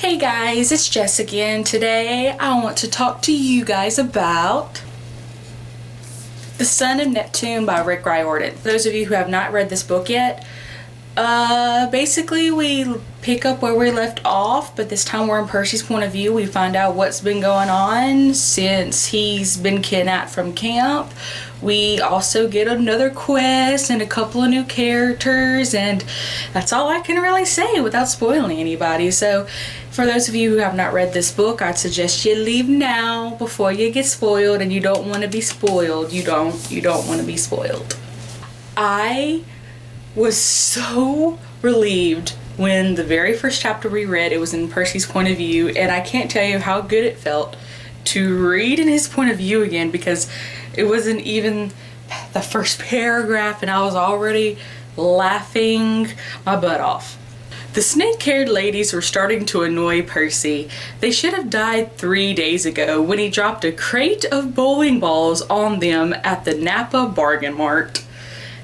Hey guys, it's Jess again. Today I want to talk to you guys about The Son of Neptune by Rick Riordan. For those of you who have not read this book yet, basically we pick up where we left off, but this time we're in Percy's point of view. We find out what's been going on since he's been kidnapped from camp. We also get another quest and a couple of new characters, and that's all I can really say without spoiling anybody. So for those of you who have not read this book, I'd suggest you leave now before you get spoiled, and you don't want to be spoiled. You don't want to be spoiled. I was so relieved when the very first chapter we read, it was in Percy's point of view, and I can't tell you how good it felt to read in his point of view again, because it wasn't even the first paragraph and I was already laughing my butt off. The snake-haired ladies were starting to annoy Percy. They should have died 3 days ago when he dropped a crate of bowling balls on them at the Napa Bargain Mart.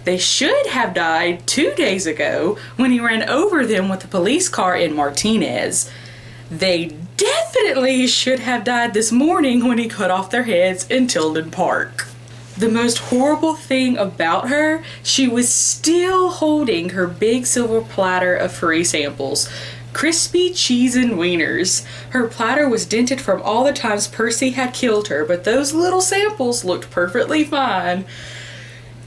They should have died 2 days ago when he ran over them with a police car in Martinez. They definitely should have died this morning when he cut off their heads in Tilden Park. The most horrible thing about her, she was still holding her big silver platter of free samples. Crispy cheese and wieners. Her platter was dented from all the times Percy had killed her, but those little samples looked perfectly fine.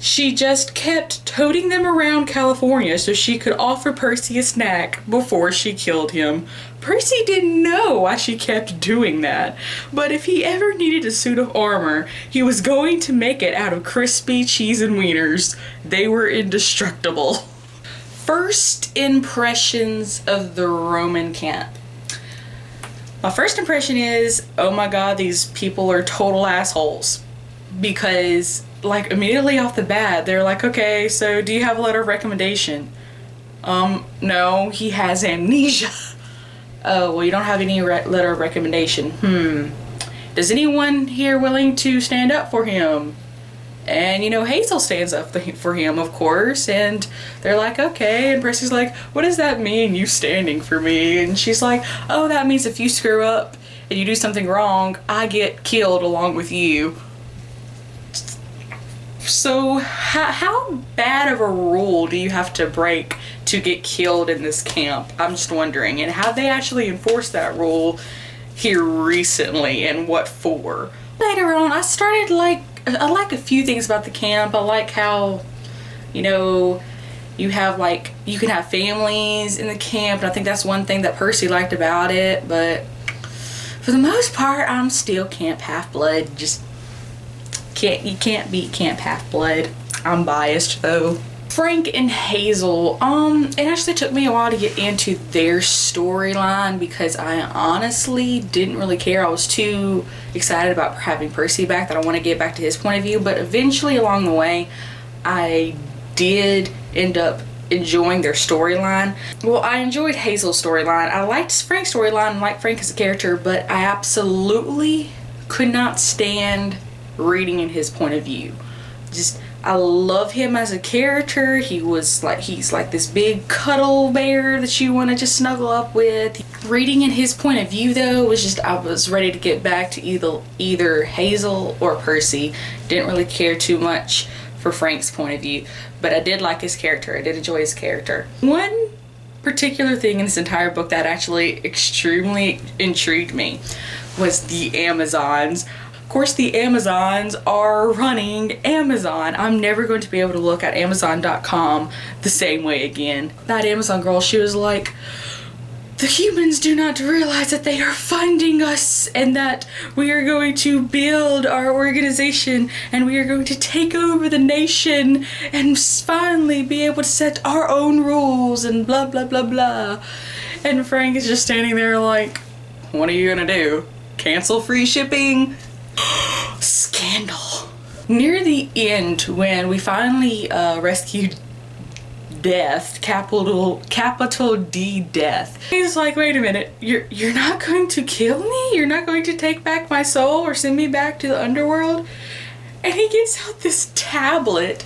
She just kept toting them around California so she could offer Percy a snack before she killed him. Percy didn't know why she kept doing that, but if he ever needed a suit of armor, he was going to make it out of crispy cheese and wieners. They were indestructible. First impressions of the Roman camp. My first impression is, oh my god, these people are total assholes. Because like immediately off the bat, they're like, okay, so do you have a letter of recommendation? No, he has amnesia. Oh, well, you don't have any letter of recommendation. Does anyone here willing to stand up for him? And, you know, Hazel stands up for him, of course, and they're like, okay, and Percy's like, what does that mean, you standing for me? And she's like, oh, that means if you screw up and you do something wrong, I get killed along with you. So how bad of a rule do you have to break to get killed in this camp? I'm just wondering. And have they actually enforced that rule here recently, and what for? Later on, I like a few things about the camp. I like how, you know, you can have families in the camp, and I think that's one thing that Percy liked about it. But for the most part, I'm still Camp Half-Blood. Just you can't beat Camp Half-Blood. I'm biased though. Frank and Hazel, it actually took me a while to get into their storyline because I honestly didn't really care. I was too excited about having Percy back that I want to get back to his point of view, but eventually along the way I did end up enjoying their storyline. Well, I enjoyed Hazel's storyline. I liked Frank's storyline and liked Frank as a character, but I absolutely could not stand reading in his point of view. I love him as a character. He's like this big cuddle bear that you want to just snuggle up with. Reading in his point of view though was just, I was ready to get back to either Hazel or Percy. Didn't really care too much for Frank's point of view, but I did like his character. I did enjoy his character. One particular thing in this entire book that actually extremely intrigued me was the Amazons. Of course, the Amazons are running Amazon. I'm never going to be able to look at Amazon.com the same way again. That Amazon girl, she was like, the humans do not realize that they are funding us and that we are going to build our organization and we are going to take over the nation and finally be able to set our own rules and blah, blah, blah, blah. And Frank is just standing there like, what are you gonna do? Cancel free shipping? Scandal. Near the end, when we finally rescued Death, capital D Death, he's like, wait a minute, you're not going to kill me? You're not going to take back my soul or send me back to the underworld? And he gets out this tablet,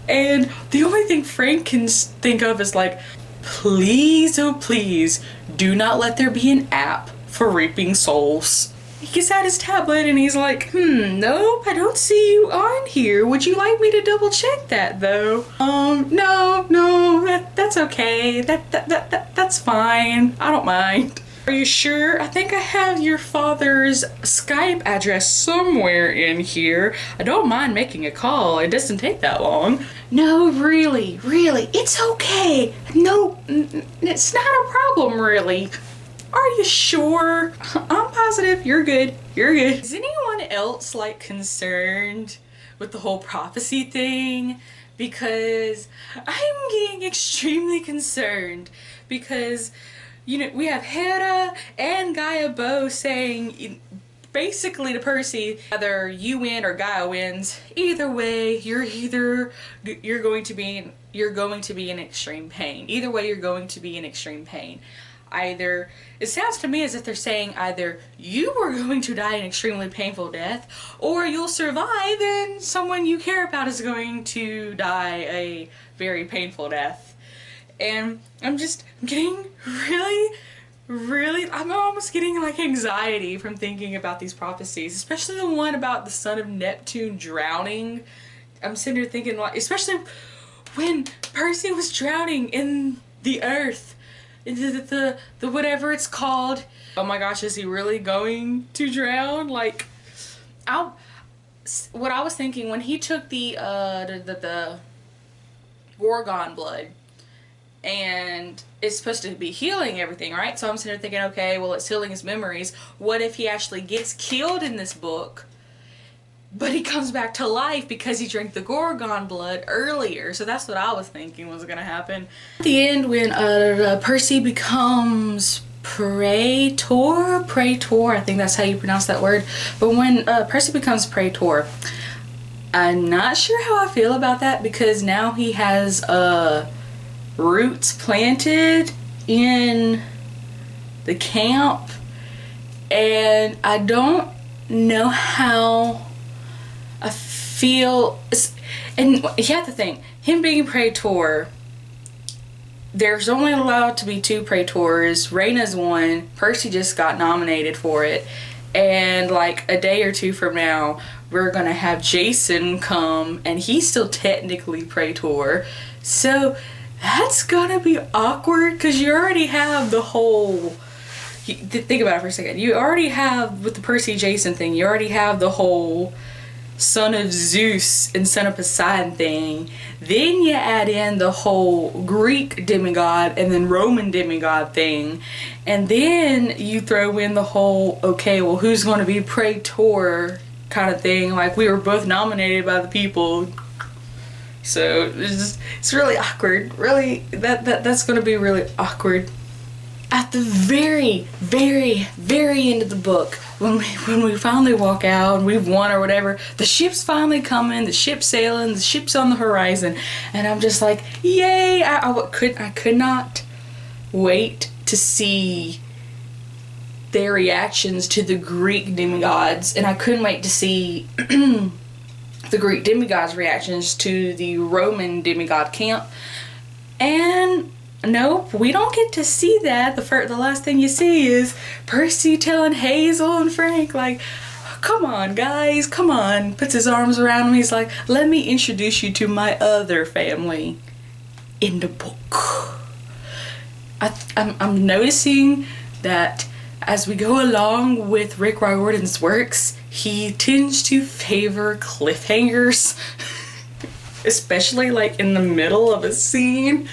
and the only thing Frank can think of is like, please, oh please, do not let there be an app for reaping souls. He gets out his tablet and he's like, nope, I don't see you on here. Would you like me to double check that though? No, that's okay. That's fine. I don't mind. Are you sure? I think I have your father's Skype address somewhere in here. I don't mind making a call. It doesn't take that long. No, really, it's okay. No, it's not a problem, really. Are you sure? I'm positive. You're good. Is anyone else like concerned with the whole prophecy thing? Because I'm getting extremely concerned because, you know, we have Hera and Gaia both saying basically to Percy, either you win or Gaia wins. Either way, you're going to be in extreme pain. Either way, you're going to be in extreme pain. Either, it sounds to me as if they're saying either you are going to die an extremely painful death, or you'll survive and someone you care about is going to die a very painful death. And I'm getting I'm almost getting like anxiety from thinking about these prophecies, especially the one about the son of Neptune drowning. I'm sitting here thinking, like, especially when Percy was drowning in the earth, the whatever it's called. Oh my gosh, is he really going to drown? Like, what I was thinking when he took the Gorgon blood, and it's supposed to be healing everything, right? So I'm sitting there thinking, okay, well, it's healing his memories. What if he actually gets killed in this book, but he comes back to life because he drank the Gorgon blood earlier? So that's what I was thinking was gonna happen. At the end, when Percy becomes Praetor, I think that's how you pronounce that word. But when Percy becomes Praetor, I'm not sure how I feel about that, because now he has roots planted in the camp, and I don't know how I feel. And you have to think, him being Praetor, there's only allowed to be 2 Praetors. Rhaena's one. Percy just got nominated for it, and like a day or 2 from now we're gonna have Jason come, and he's still technically Praetor. So that's gonna be awkward, because you already have the whole, think about it for a second, you already have, with the Percy Jason thing, you already have the whole son of Zeus and son of Poseidon thing. Then you add in the whole Greek demigod and then Roman demigod thing, and then you throw in the whole, okay, well, who's going to be Praetor kind of thing. Like, we were both nominated by the people. So it's really awkward. Really, that's going to be really awkward. At the very end of the book, when we finally walk out and we've won or whatever, the ship's finally coming, the ship's sailing, the ship's on the horizon, and I'm just like, yay! I could not wait to see their reactions to the Greek demigods, and I couldn't wait to see the Greek demigods' reactions to the Roman demigod camp. And nope, we don't get to see that. The last thing you see is Percy telling Hazel and Frank, like, come on, guys, come on. Puts his arms around him. He's like, let me introduce you to my other family in the book. I'm noticing that as we go along with Rick Riordan's works, he tends to favor cliffhangers, especially like in the middle of a scene.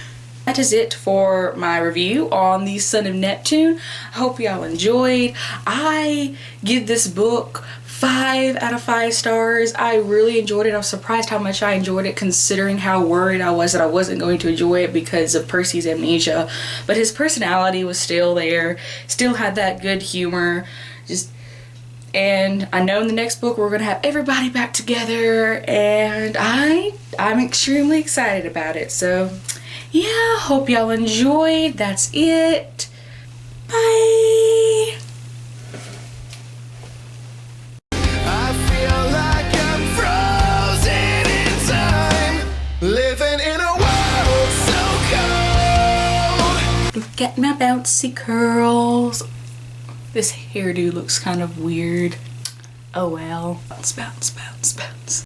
That is it for my review on the Son of Neptune. I hope y'all enjoyed. I give this book 5 out of 5 stars. I really enjoyed it. I was surprised how much I enjoyed it, considering how worried I was that I wasn't going to enjoy it because of Percy's amnesia. But his personality was still there, still had that good humor. And I know in the next book we're gonna have everybody back together, and I'm extremely excited about it. So yeah, hope y'all enjoyed. That's it. Bye. I feel like I'm frozen in time, living in a world so cold. Get my bouncy curls. This hairdo looks kind of weird. Oh well. Bounce, bounce, bounce, bounce.